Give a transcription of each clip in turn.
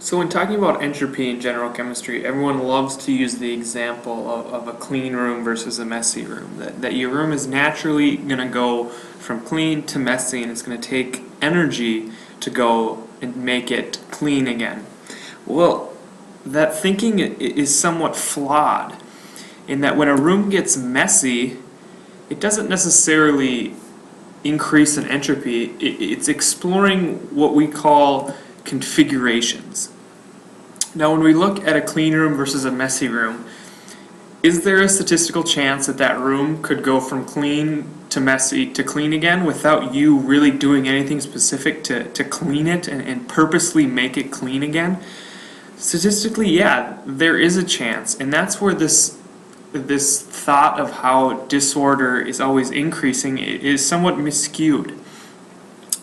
So when talking about entropy in general chemistry, everyone loves to use the example of a clean room versus a messy room. That your room is naturally going to go from clean to messy, and it's going to take energy to go and make it clean again. Well, that thinking is somewhat flawed in that when a room gets messy, it doesn't necessarily increase in entropy. It's exploring what we call configurations. Now, when we look at a clean room versus a messy room, is there a statistical chance that that room could go from clean to messy to clean again without you really doing anything specific to clean it and purposely make it clean again? Statistically, yeah, there is a chance, and that's where this thought of how disorder is always increasing is somewhat miscued.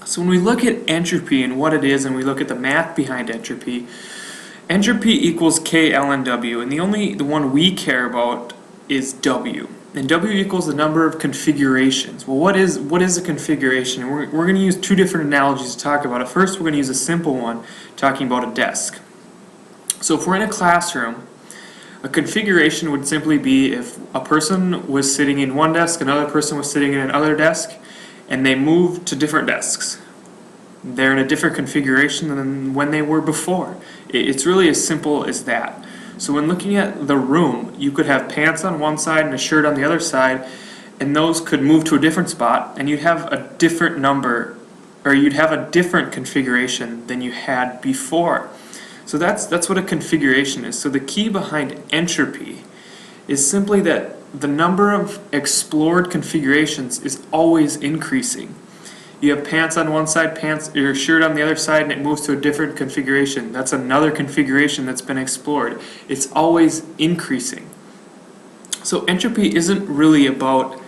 So when we look at entropy and what it is, and we look at the math behind entropy, entropy equals K, L, and W, and the one we care about is W. And W equals the number of configurations. Well, what is a configuration? And we're going to use two different analogies to talk about it. First, we're going to use a simple one, talking about a desk. So if we're in a classroom, a configuration would simply be if a person was sitting in one desk, another person was sitting in another desk, and they moved to different desks. They're in a different configuration than when they were before. It's really as simple as that. So when looking at the room, you could have pants on one side and a shirt on the other side, and those could move to a different spot, and you'd have a different number, or you'd have a different configuration than you had before. So that's what a configuration is. So the key behind entropy is simply that the number of explored configurations is always increasing. You have pants on one side, your shirt on the other side, and it moves to a different configuration. That's another configuration that's been explored. It's always increasing. So entropy isn't really about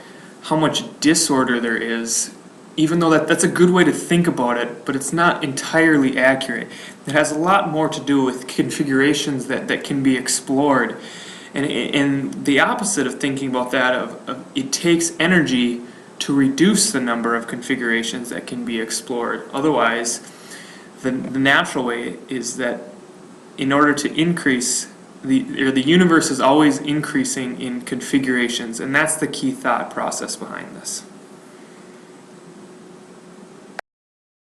how much disorder there is, even though that's a good way to think about it, but it's not entirely accurate. It has a lot more to do with configurations that can be explored. And the opposite of thinking about that, of it takes energy to reduce the number of configurations that can be explored. Otherwise, the natural way is that in order to increase, the universe is always increasing in configurations, and that's the key thought process behind this.